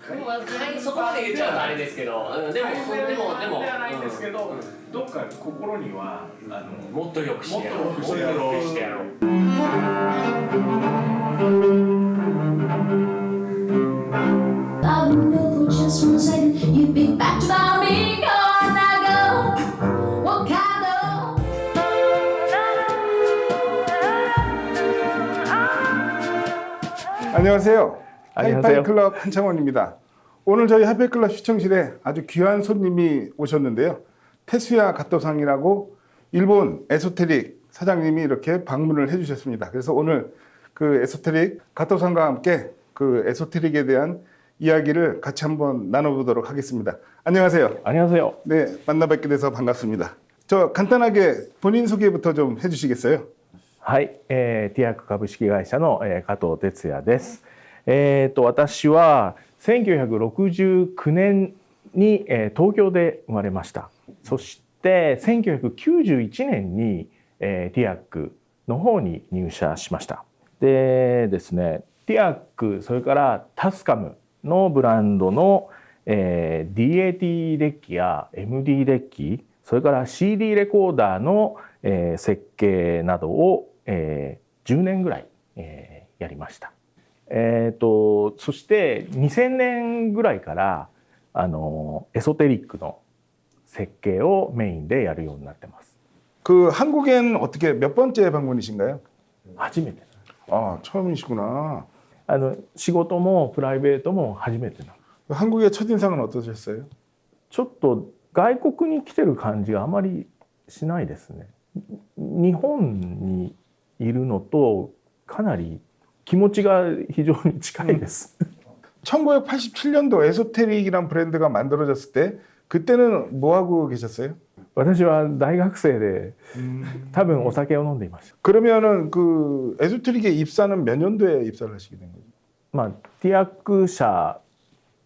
そこまで言っちゃうとあれですけど、でもではないんですけど、どっか心にはもっと良くしてやろう、もっと良くしてやろう。Just one second, you'd be back to me. Go on now, go. What kind of? 안녕하세요. 안녕하세요. 하이파이클럽 한창원입니다. 오늘 저희 하이파이클럽 시청실에 아주 귀한 손님이 오셨는데요. 테수야 가토상이라고 일본 에소테릭 사장님이 이렇게 방문을 해주셨습니다. 그래서 오늘 그 에소테릭 가토상과 함께 그 에소테릭에 대한 이야기를 같이 한번 나눠보도록 하겠습니다. 안녕하세요. 안녕하세요. 네, 만나 뵙게 돼서 반갑습니다. 저 간단하게 본인 소개부터 좀 해주시겠어요? はい、ティアック株式会社の、加藤哲也です。私は1969年に、東京で生まれました。そして1991年に、ティアックの方に入社しました。でですね、ティアックそれからタスカムのブランドの、DAT デッキや MD デッキ、それから CD レコーダーの、設計などを、10年ぐらい、やりました。そして2000年ぐらいからエソテリックの設計をメインでやるようになってます。그 한국엔 어떻게 몇 번째 방문이신가요? 初めて。아, 처음이시구나. 仕事もプライベートも初めてな。 한국의 첫인상은 어떠셨어요? ちょっと外国に来てる感じがあまりしないですね。日本にいるのとかなり気持ちが非常に近いです。1987년도 에소테릭이란 브랜드가 만들어졌을 때 그때는 뭐 하고 계셨어요? 私は大学生で多分お酒を飲んでいました。 그러면은 그 에소테릭에 입사는 몇 년도에 입사를 하시게 된 거죠? まあティアック社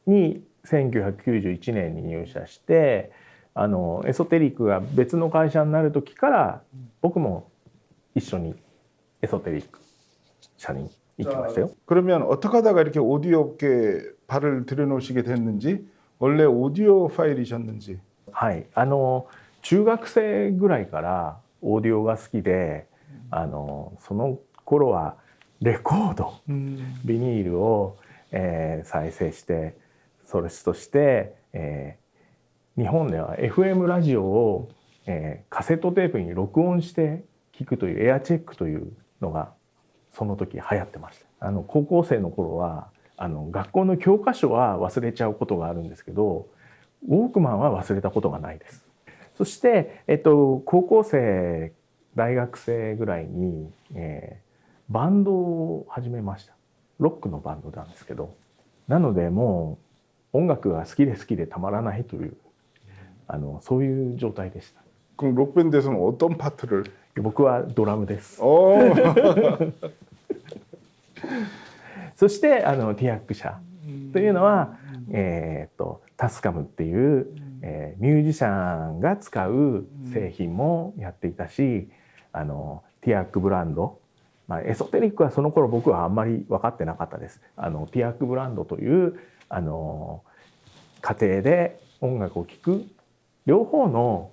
に1991年に入社して、エソテリックが別の会社になる時から僕も一緒にエソテリック社に行きましたよ。 그러면 어떻게 하다가 이렇게 오디오 업계에 발을 들여놓으시게 됐는지, 원래 오디오 파일이셨는지. はい、中学生ぐらいからオーディオが好きで、その頃はレコード、ビニールを、再生してソルスとして、日本では FM ラジオを、カセットテープに録音して聞くというエアチェックというのがその時流行ってました。高校生の頃は学校の教科書は忘れちゃうことがあるんですけど、ウォークマンは忘れたことがないです。そして、高校生大学生ぐらいに、バンドを始めました。ロックのバンドなんですけど、なのでもう音楽が好きで好きでたまらないというそういう状態でした。 그럼 록밴드에서는 어떤 파트를? 僕はドラムです。 そしてティアック社というのは、タスカムっていう、ミュージシャンが使う製品もやっていたし、ティアックブランド、エソテリックはその頃僕はあんまり分かってなかったです。ティアックブランドという家庭で音楽を聴く両方の、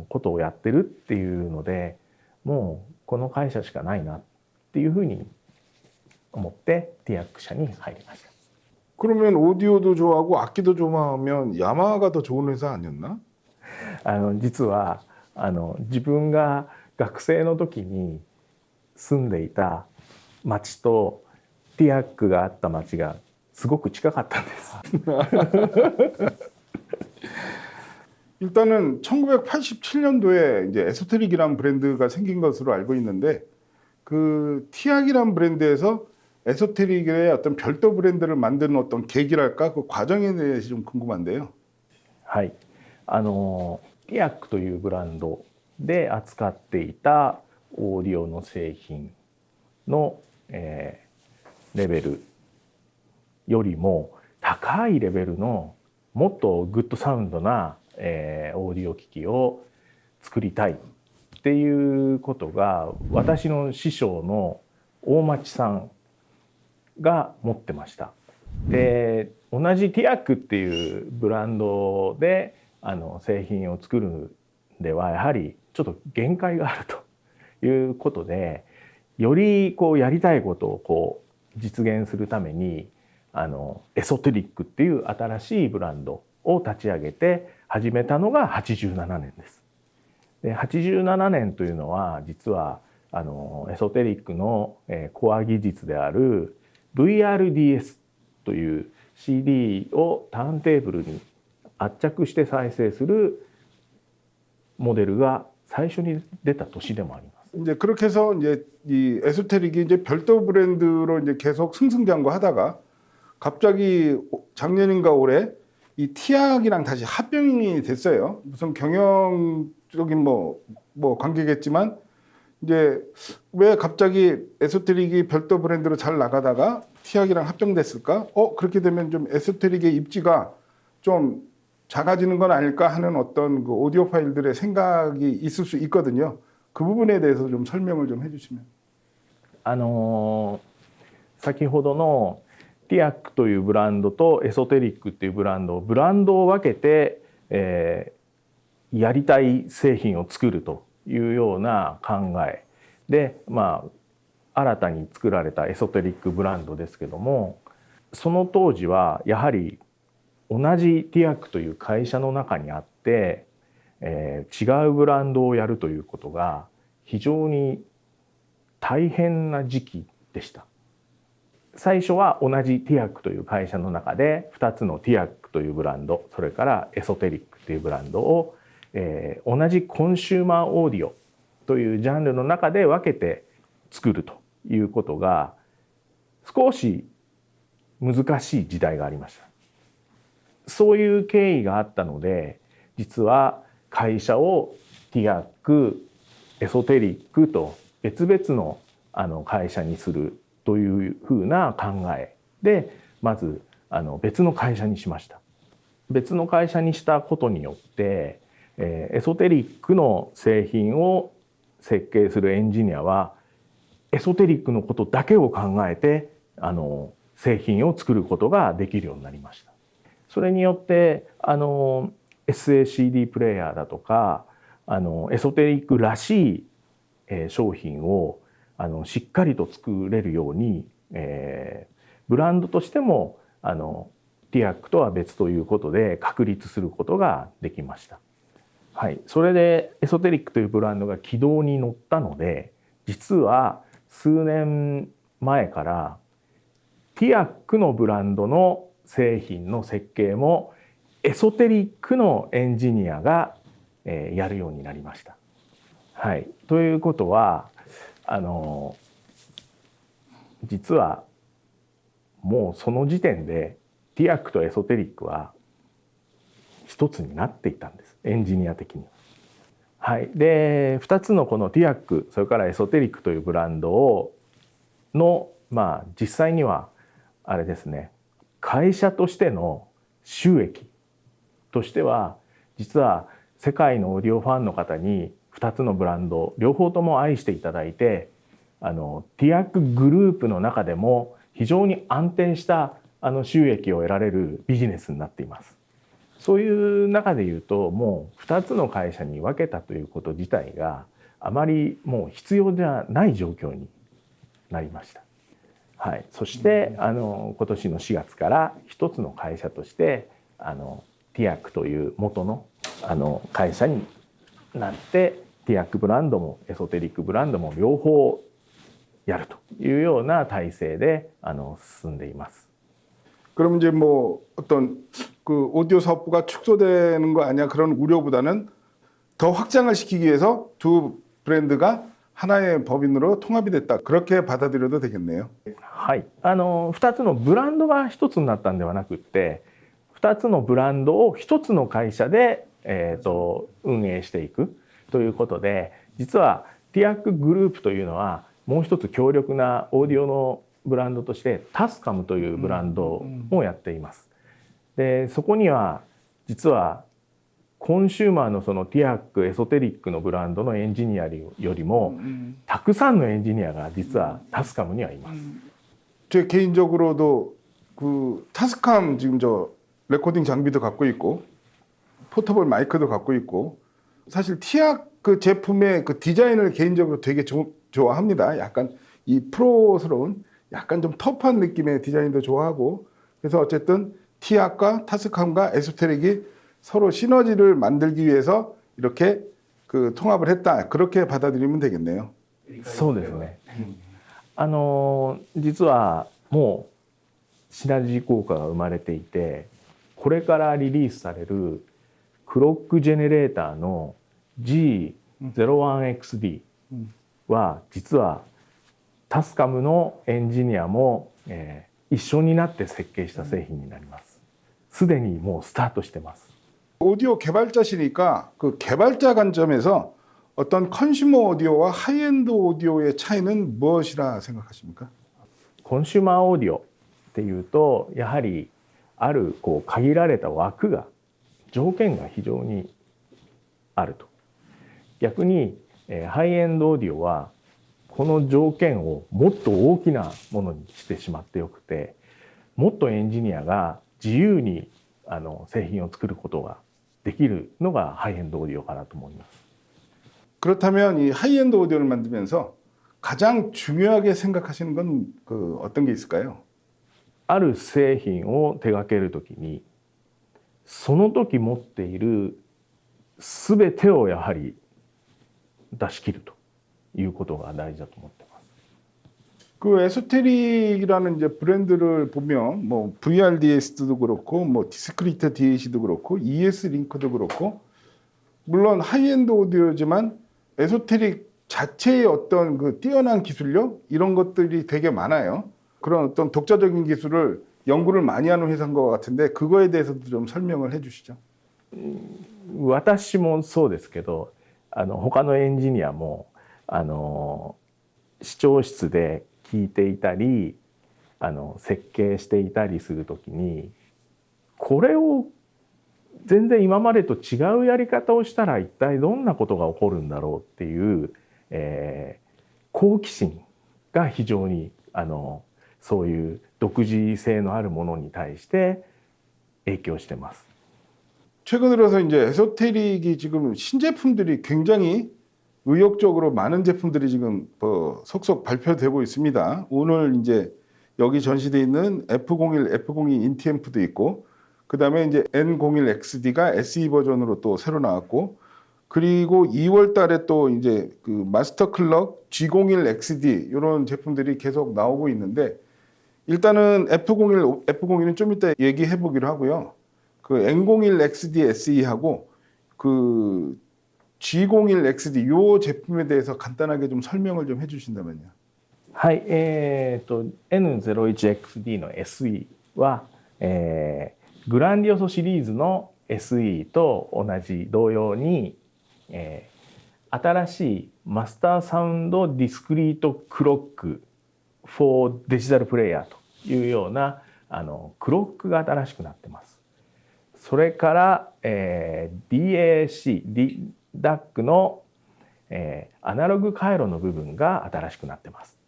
ことをやってるっていうので、もうこの会社しかないなっていうふうに思ってティアック社に入りました。 그러면 오디오도 좋아하고 악기도 좋아하면 야마하가 더 좋은 회사 아니었나? 実は自分が学生の時に住んでいた町とティアックがあった町がすごく近かったんです。 일단은 1987년도에 이제 에소테릭이라는 브랜드가 생긴 것으로 알고 있는데, 그 티악이라는 브랜드에서 에소테릭의 어떤 별도 브랜드를 만드는 어떤 계기랄까, 그 과정에 대해서 좀 궁금한데요. はい、ティアックというブランドで扱っていたオーディオの製品の、レベルよりも高いレベルのもっとグッドサウンドな、オーディオ機器を作りたいっていうことが私の師匠の大町さんが持ってました。で、同じティアックっていうブランドで製品を作るんではやはりちょっと限界があるということで、よりこうやりたいことをこう実現するためにエソテリックっていう新しいブランドを立ち上げて始めたのが87年です。で87年というのは実はエソテリックのコア技術である VRDS という CD をターンテーブルに圧着して再生するモデルが最初に出た年でもあります。이제 그렇게 해서 이제 이 에소테릭이 이제 별도 브랜드로 이제 계속 승승장구하다가 갑자기 작년인가 올해 이 티악이랑 다시 합병이 됐어요. 무슨 경영적인 뭐 관계겠지만 이제 왜 갑자기 에소테릭이 별도 브랜드로 잘 나가다가 티악이랑 합병됐을까? 그렇게 되면 좀 에소테릭의 입지가 좀 작아지는 건 아닐까 하는 어떤 그 오디오 파일들의 생각이 있을 수 있거든요. 그 부분에 대해서 좀 설명을 좀 해주시면. 先ほどのティアックというブランドとエソテリックというブランドを分けて、やりたい製品を作るというような考えで、新たに作られたエソテリックブランドですけども、その当時はやはり同じティアックという会社の中にあって、違うブランドをやるということが非常に大変な時期でした。最初は同じティアックという会社の中で2つのティアックというブランド、それからエソテリックというブランドを、同じコンシューマーオーディオというジャンルの中で分けて作るということが少し難しい時代がありました。そういう経緯があったので、実は会社をティアック、エソテリックと別々の会社にするというふうな考えで、まず別の会社にしました。別の会社にしたことによって、エソテリックの製品を設計するエンジニアはエソテリックのことだけを考えて製品を作ることができるようになりました。それによってSACD プレイヤーだとかエソテリックらしい商品をしっかりと作れるようにブランドとしてもティアックとは別ということで確立することができました。はい、それでエソテリックというブランドが軌道に乗ったので、実は数年前からティアックのブランドの製品の設計もエソテリックのエンジニアがやるようになりました。はい、ということは実はもうその時点でティアックとエソテリックは一つになっていたんです、エンジニア的に。はい、で2つのこのティアックそれからエソテリックというブランドの実際にはあれですね、会社としての収益としては実は世界のオーディオファンの方に2つのブランド両方とも愛していただいてティアックグループの中でも非常に安定した収益を得られるビジネスになっています。そういう中で言うともう2つの会社に分けたということ自体があまりもう必要じゃない状況になりました。はい、そして今年の4月から一つの会社としてティアックという元の会社になってティアックブランドもエソテリックブランドも両方やるというような体制で進んでいます。 그럼 이제 뭐 어떤 그 오디오 사업부가 축소되는 거 아니야 그런 우려보다는 더 확장을 시키기 위해서 두 브랜드가 하나의 법인으로 통합이 됐다 그렇게 받아들여도 되겠네요. はい、2つのブランドが1つになったんではなくって2つのブランドを1つの会社で、運営していくということで、実はティアックグループというのはもう一つ強力なオーディオのブランドとしてタスカムというブランドもやっています。でそこには実はコンシューマーのそのティアックエソテリックのブランドのエンジニアよりもたくさんのエンジニアが実はタスカムにはいます。제 개인적으로도 그 타스캄 지금 저 레코딩 장비도 갖고 있고 포터블 마이크도 갖고 있고 사실 티악 그 제품의 그 디자인을 개인적으로 되게 좋아합니다. 약간 이 프로스러운 약간 좀 터프한 느낌의 디자인도 좋아하고 그래서 어쨌든 티악과 타스캄과 에소테릭이 서로 시너지를 만들기 위해서 이렇게 그 통합을 했다. 그렇게 받아들이면 되겠네요. そうですね。実はもうシナジー効果が生まれていて、これからリリースされるクロックジェネレーターの G01XD は実はタスカムのエンジニアも、一緒になって設計した製品になります。すでにもうスタートしてます。 오디오 개발자시니까 그 개발자 관점에서 어떤 컨슈머 오디오와 하이엔드 오디오의 차이는 무엇이라 생각하십니까? コンシューマーオーディオっていうとやはりあるこう限られた枠が条件が非常にあると。逆にハイエンドオーディオはこの条件をもっと大きなものにしてしまってよくて、もっとエンジニアが自由に製品を作ることができるのがハイエンドオーディオかなと思います。 그렇다면 이 하이엔드 오디오를 만들면서 가장 중요하게 생각하시는 건 그 어떤 게 있을까요? ある製品を手掛けるときにその時持っている全てをやはり出し切るということが大事だと思ってます。 그 에소테릭이라는 이제 브랜드를 보면 뭐 VRDS도 그렇고 뭐 디스크리트 DAC도 그렇고 ES 링크도 그렇고 물론 하이엔드 오디오지만 에소테릭 자체의 어떤 그 뛰어난 기술력 이런 것들이 되게 많아요. 그런 어떤 독자적인 기술을 연구를 많이 하는 회사인 것 같은데 그거에 대해서도 좀 설명을 해주시죠. 私もそうですけど他のエンジニアも視聴室で聞いていたり設計していたりするときにこれを全然今までと違うやり方をしたら一体どんなことが起こるんだろうっていう、好奇心が非常にそういう独自性のあるものに対して影響してます。 최근 들어서 이제 에소테릭이 지금 신제품들이 굉장히 의욕적으로 많은 제품들이 지금 속속 발표되고 있습니다. 오늘 이제 여기 전시되어 있는 F01, F02 인티앰프도 있고, 그 다음에 이제 N01XD가 SE 버전으로 또 새로 나왔고, 그리고 2월 달에 또 이제 그 마스터 클럭 G01XD 이런 제품들이 계속 나오고 있는데, 일단은 F01, F02는 좀 이따 얘기해 보기로 하고요. 그 N01XD SE하고 그 G01XD 요 제품에 대해서 간단하게 좀 설명을 좀 해주신다면요. はい、N01XD の SE は、グランディオソシリーズの SE と同様に、新しいマスターサウンドディスクリートクロック for デジタルプレイヤーというようなクロックが新しくなってます。それから、DAC、DAC の、アナログ回路の部分が新しくなってます。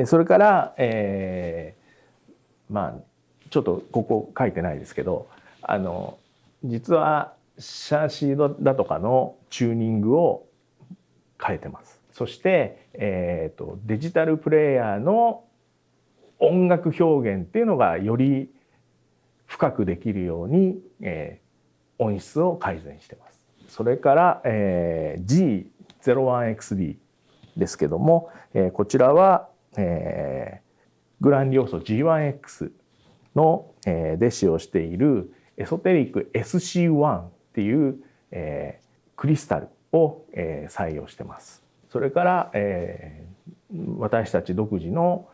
それから、まあちょっとここ書いてないですけど実はシャーシーだとかのチューニングを変えてます。そして、デジタルプレイヤーの音楽表現っていうのがより深くできるように、音質を改善してます。それから、G01XD ですけども、こちらは、グランディオーソ G1X の、で使用しているエソテリック SC1 っていう、クリスタルを、採用してます。それから、私たち独自の、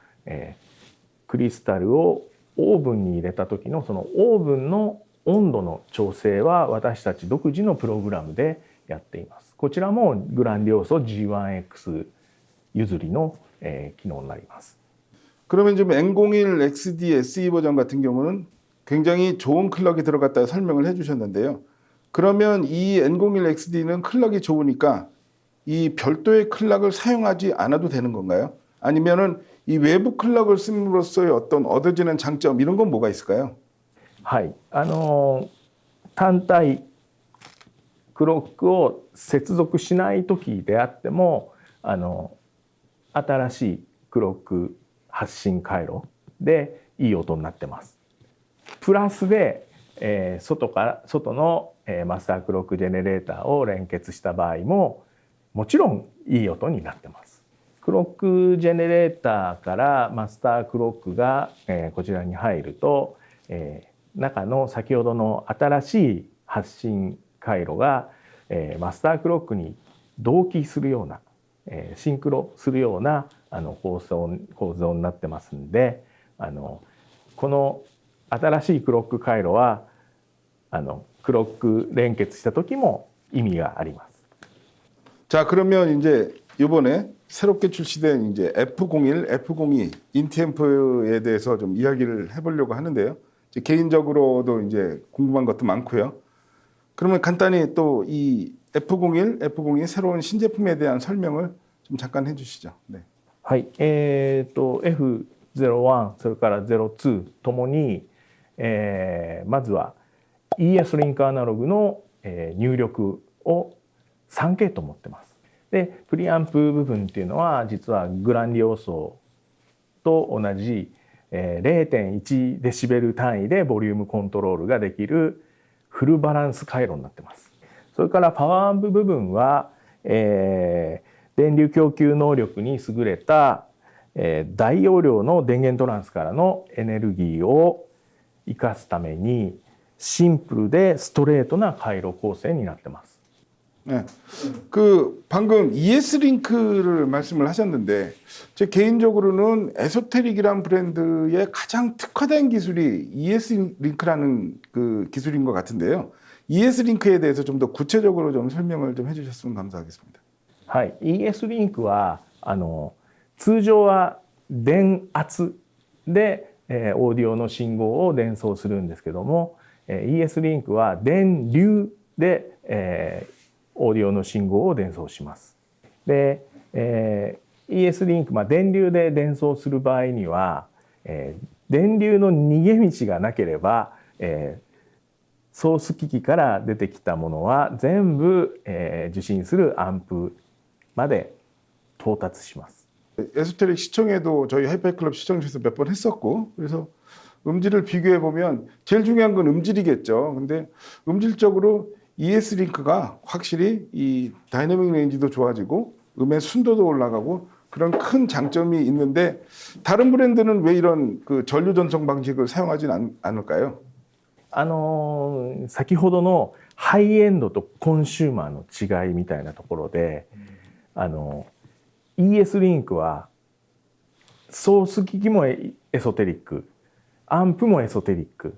クリスタルをオーブンに入れた時のそのオーブンの温度の調整は私たち独自のプログラムでやっています。こちらもグランディオーソ G1X 譲りの、機能になります。 그러면 지금 N01 XD SE 버전 같은 경우는 굉장히 좋은 클럭이 들어갔다 설명을 해주셨는데요. 그러면 이 N01 XD는 클럭이 좋으니까 이 별도의 클럭을 사용하지 않아도 되는 건가요? 아니면은 이 외부 클럭을 씀으로써의 어떤 얻어지는 장점 이런 건 뭐가 있을까요? はい、単体クロックを接続しない時であっても新しいクロック発信回路でいい音になってます。プラスで、外の、マスタークロックジェネレーターを連結した場合ももちろんいい音になってます。クロックジェネレーターからマスタークロックが、こちらに入ると、中の先ほどの新しい発信回路が、マスタークロックに同期するような、シンクロするような構造になってますんで、この新しいクロック回路はクロック連結した時も意味があります。 자, 그러면 이제 이번에 새롭게 출시된 이제 F01, F02 인티앰프에 대해서 좀 이야기를 해보려고 하는데요. 이제 개인적으로도 이제 궁금한 것도 많고요. 그러면 간단히 또 이 F01, F02 새로운 신제품에 대한 설명을 좀 잠깐 해주시죠. 네. はい、F01 それから02ともに、まずは ES リンクアナログの、入力を3系統持ってます。でプリアンプ部分っていうのは実はグランディオーソと同じ、0.1 デシベル単位でボリュームコントロールができるフルバランス回路になってます。それからパワーアンプ部分は、電流供給能力に優れた、大容量の電源トランスからのエネルギーを生かすためにシンプルでストレートな回路構成になってます。 네. 그 방금 ES 링크를 말씀을 하셨는데 제 개인적으로는 에소테릭이란 브랜드의 가장 특화된 기술이 ES 링크라는 그 기술인 것 같은데요. ES 링크에 대해서 좀 더 구체적으로 좀 설명을 좀 해주셨으면 감사하겠습니다. はい、ES リンクは通常は電圧で、オーディオの信号を伝送するんですけども、ES リンクは電流で、オーディオの信号を伝送します。で、ES リンク、電流で伝送する場合には、電流の逃げ道がなければ、ソース機器から出てきたものは全部、受信するアンプまで到達します。 에소테릭 시청에도 저희 하이파이클럽 시청에서 몇 번 했었고 그래서 음질을 비교해 보면 제일 중요한 건 음질이겠죠. 근데 음질적으로 ES 링크가 확실히 이 다이내믹 레인지도 좋아지고 음의 순도도 올라가고 그런 큰 장점이 있는데 다른 브랜드는 왜 이런 그 전류 전송 방식을 사용하진 않을까요? 先ほどのハイエンドとコンシューマーの違いみたいなところで、ES リンクはソース機器もエソテリック、アンプもエソテリック、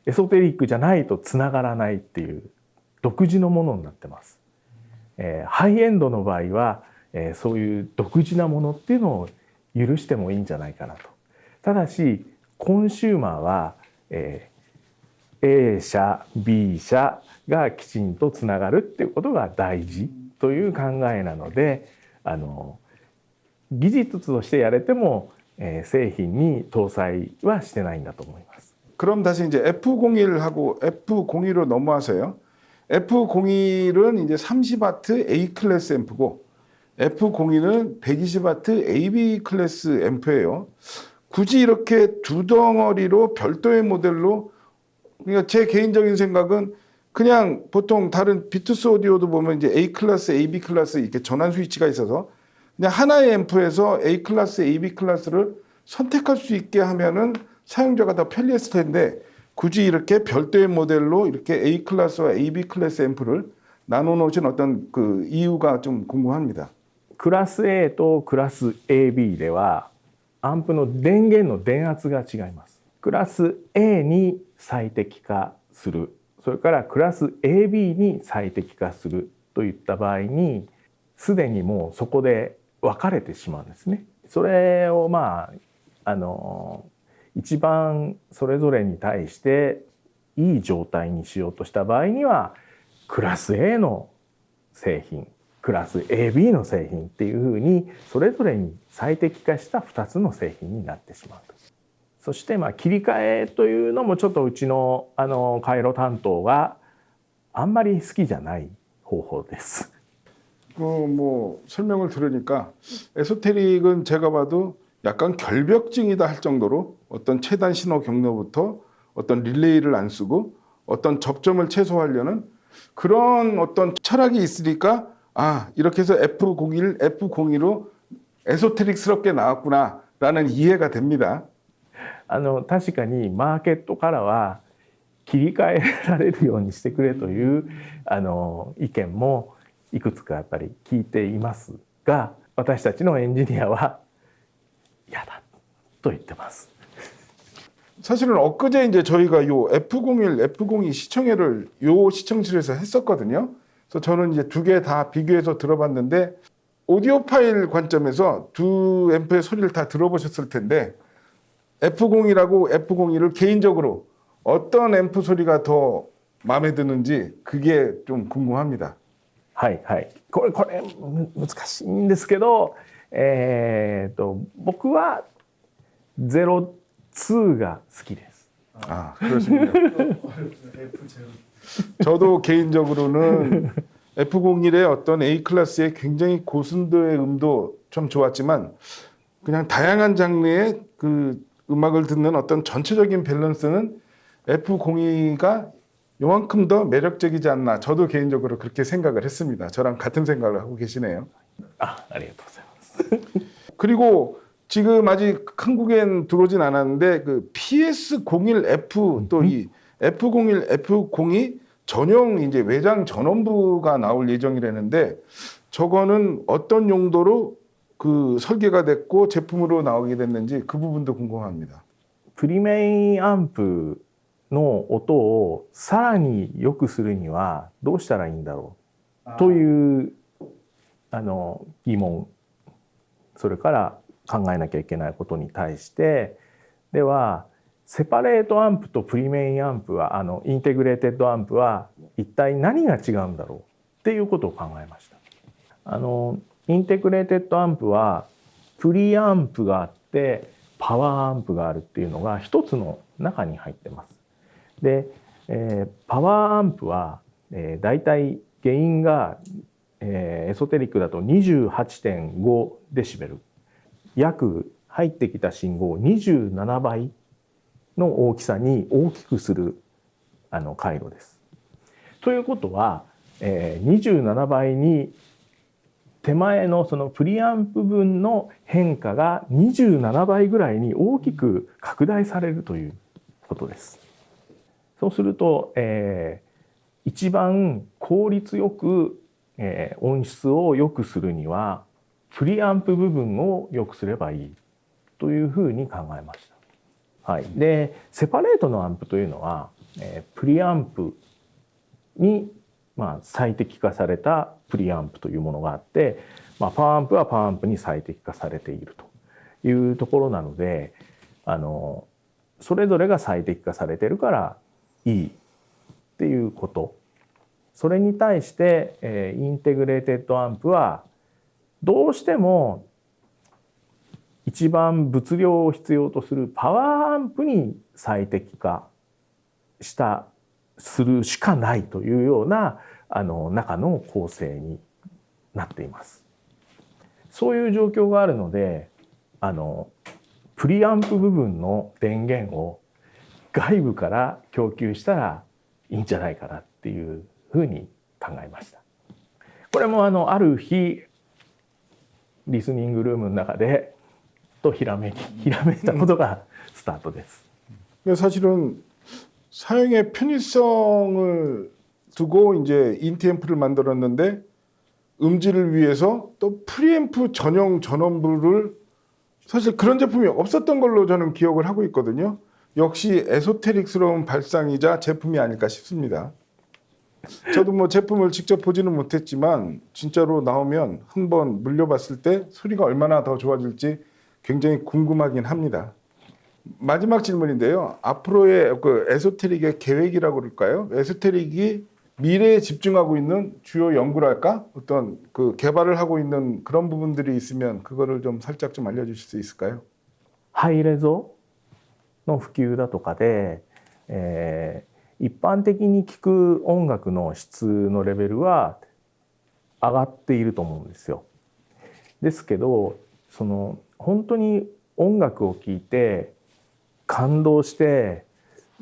エソテリックじゃないとつながらないっていう独自のものになってます。ハイエンドの場合は、そういう独自なものっていうのを許してもいいんじゃないかなと。ただしコンシューマーは、A 社 B 社がきちんとつながるっていうことが大事という考えなので、技術としてやれても、製品に搭載はしてないんだと思います。 그럼 다시 이제 F01하고 F02로 넘어와서요. F01은 이제 30W A 클래스 앰프고 F02는 120W AB 클래스 앰프예요. 굳이 이렇게 두 덩어리로 별도의 모델로 그러니까 제 개인적인 생각은 그냥 보통 다른 비투스 오디오도 보면 이제 A 클래스, AB 클래스 이렇게 전환 스위치가 있어서 그냥 하나의 앰프에서 A 클래스, AB 클래스를 선택할 수 있게 하면은 사용자가 더 편리했을 텐데 굳이 이렇게 별도의 모델로 이렇게 A 클래스와 AB 클래스 앰프를 나눠 놓으신 어떤 그 이유가 좀 궁금합니다. クラス A とクラス AB ではアンプの電源の電圧が違います。クラス A に最適化する、それからクラス AB に最適化するといった場合にすでにもうそこで分かれてしまうんですね。それを一番それぞれに対していい状態にしようとした場合にはクラス A の製品、クラス AB の製品っていうふうにそれぞれに最適化した2つの製品になってしまうと。そして切り替えというのもちょっとうちの回路担当があんまり好きじゃない方法です。뭐 설명을 들으니까 에소테릭은 제가 봐도 약간 결벽증이다 할 정도로 어떤 최단 신호 경로부터 어떤 릴레이를 안 쓰고 어떤 접점을 최소화하려는 그런 어떤 철학이 있으니까 아 이렇게 해서 F01, F02로 에소테릭스럽게 나왔구나라는 이해가 됩니다. 確かにマーケットからは切り替えられるようにしてくれという意見もいくつかやっぱり聞いていますが、私たちのエンジニアは嫌だと言ってます。 사실은 엊그제 이제 저희가 요 F01, F02 시청회를 요 시청실에서 했었거든요. 그래서 저는 이제 두 개 다 비교해서 들어봤는데 오디오 파일 관점에서 두 앰프의 소리를 다 들어보셨을 텐데 F01하고 F02를 개인적으로 어떤 앰프 소리가 더 마음에 드는지 그게 좀 궁금합니다. はいはい。これ難しいんですけど、僕は02が好きです。 아, 그렇습니다. 저도 개인적으로는 F01의 어떤 A 클래스의 굉장히 고순도의 음도 좀 좋았지만 그냥 다양한 장르의 그 음악을 듣는 어떤 전체적인 밸런스는 F02가 요만큼 더 매력적이지 않나 저도 개인적으로 그렇게 생각을 했습니다. 저랑 같은 생각을 하고 계시네요. ありがとうございます。 그리고 지금 아직 한국엔 들어오진 않았는데 그 PS01F 또 이 F01, F02 전용 이제 외장 전원부가 나올 예정이라는데 저거는 어떤 용도로 그 설계가 됐고 제품으로 나오게 됐는지 그 부분도 궁금합니다. プリメインアンプの音をさらに良くするにはどうしたらいいんだろうという疑問、それから考えなきゃいけないことに対してではセパレートアンプとプリメインアンプはインテグレーテッドアンプは一体何が違うんだろうっていうことを考えました。インテグレーテッドアンプはプリアンプがあってパワーアンプがあるっていうのが一つの中に入ってます。で、パワーアンプは、だいたいゲインが、エソテリックだと 28.5 デシベル、約入ってきた信号27倍の大きさに大きくする回路です。ということは、27倍に手前のそのプリアンプ分の変化が27倍ぐらいに大きく拡大されるということです。そうすると、一番効率よく、音質を良くするにはプリアンプ部分を良くすればいいというふうに考えました。はい、でセパレートのアンプというのは、プリアンプに、最適化されたプリアンプというものがあって、パワーアンプはパワーアンプに最適化されているというところなのでそれぞれが最適化されているからいいっていうこと。それに対して、インテグレーテッドアンプはどうしても一番物量を必要とするパワーアンプに最適化するしかないというような中の構成になっています。そういう状況があるのでプリアンプ部分の電源を外部から供給したらいいんじゃないかなっていうふうに考えました。これもある日リスニングルームの中でひらめいたことがスタートです。 사실은 사용의 편의성을 두고 이제 인티앰프를 만들었는데 음질을 위해서 또 프리앰프 전용 전원부를 사실 그런 제품이 없었던 걸로 저는 기억을 하고 있거든요. 역시 에소테릭스러운 발상이자 제품이 아닐까 싶습니다. 저도 뭐 제품을 직접 보지는 못했지만 진짜로 나오면 한번 물려봤을 때 소리가 얼마나 더 좋아질지 굉장히 궁금하긴 합니다. 마지막 질문인데요. 앞으로의 그 에소테릭의 계획이라고 그럴까요? 에소테릭이 미래에 집중하고 있는 주요 연구랄까? 어떤 그 개발을 하고 있는 그런 부분들이 있으면 그거를 좀 살짝 좀 알려주실 수 있을까요? ハイレゾの普及だとかで、一般的に聴く音楽の質のレベルは上がっていると思うんですよ。ですけど、その本当に音楽を聴いて感動して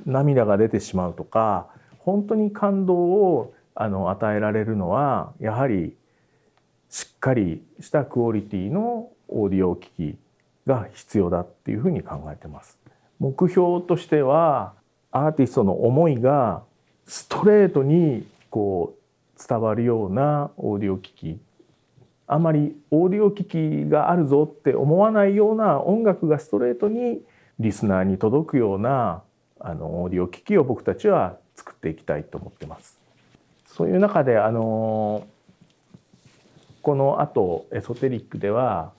涙が出てしまうとか、本当に感動を与えられるのはやはりしっかりしたクオリティのオーディオ機器が必要だっていうふうに考えてます。目標としてはアーティストの思いがストレートにこう伝わるようなオーディオ機器、あまりオーディオ機器があるぞって思わないような音楽がストレートにリスナーに届くようなオーディオ機器を僕たちは作っていきたいと思ってます。そういう中でこの後エソテリックでは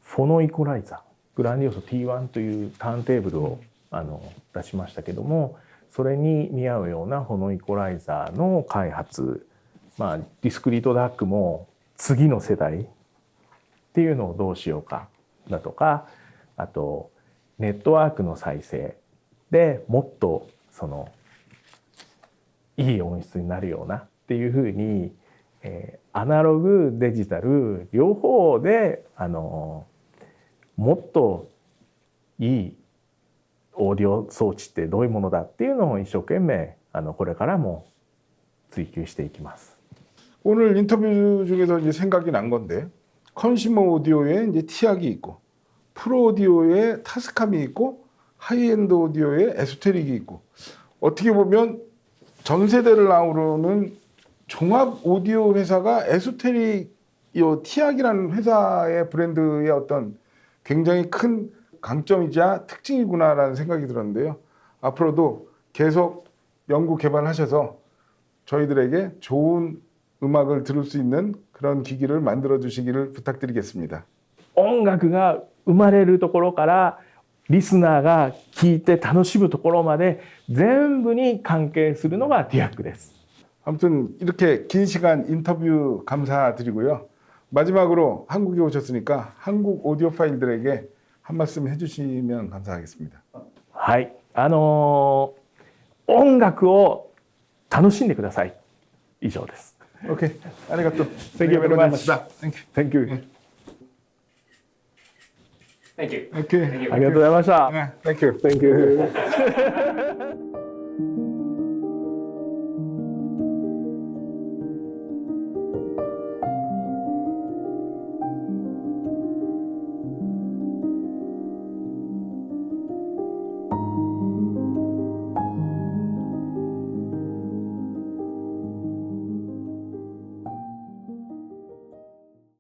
フォノイコライザー、グランディオソ T1 というターンテーブルを出しましたけども、それに見合うようなフォノイコライザーの開発、ディスクリートダックも次の世代っていうのをどうしようかだとか、あとネットワークの再生でもっといい音質になるようなっていうふうに、アナログデジタル両方でもっといいオーディオ装置ってどういうものだっていうのを一生懸命これからも追求していきます。 오늘 인터뷰 중에서 이제 생각이 난 건데 컨슈머 오디오에 이제 티악이 있고 프로 오디오에 타스캄이 있고 하이엔드 오디오에 에소테릭이 있고 어떻게 보면 전 세대를 아우르는 종합 오디오 회사가 에소테릭 티악이라는 회사의 브랜드의 어떤 굉장히 큰 강점이자 특징이구나라는 생각이 들었는데요. 앞으로도 계속 연구 개발하셔서 저희들에게 좋은 음악을 들을 수 있는 그런 기기를 만들어 주시기를 부탁드리겠습니다. 音楽が生まれるところからリスナーが聴いて楽しむところまで全部に関係するのがティアックです。 아무튼 이렇게 긴 시간 인터뷰 감사드리고요. 마지막으로 한국에 오셨으니까 한국 오디오 파일들에게 한 말씀 해주시면 감사하겠습니다. はい、音楽を楽しんでください。以上です。 오케이, 아리가또. Thank you very much. Thank you. Thank you. Thank you. Okay. Thank you. ありがとうございました。네, thank you. Thank you.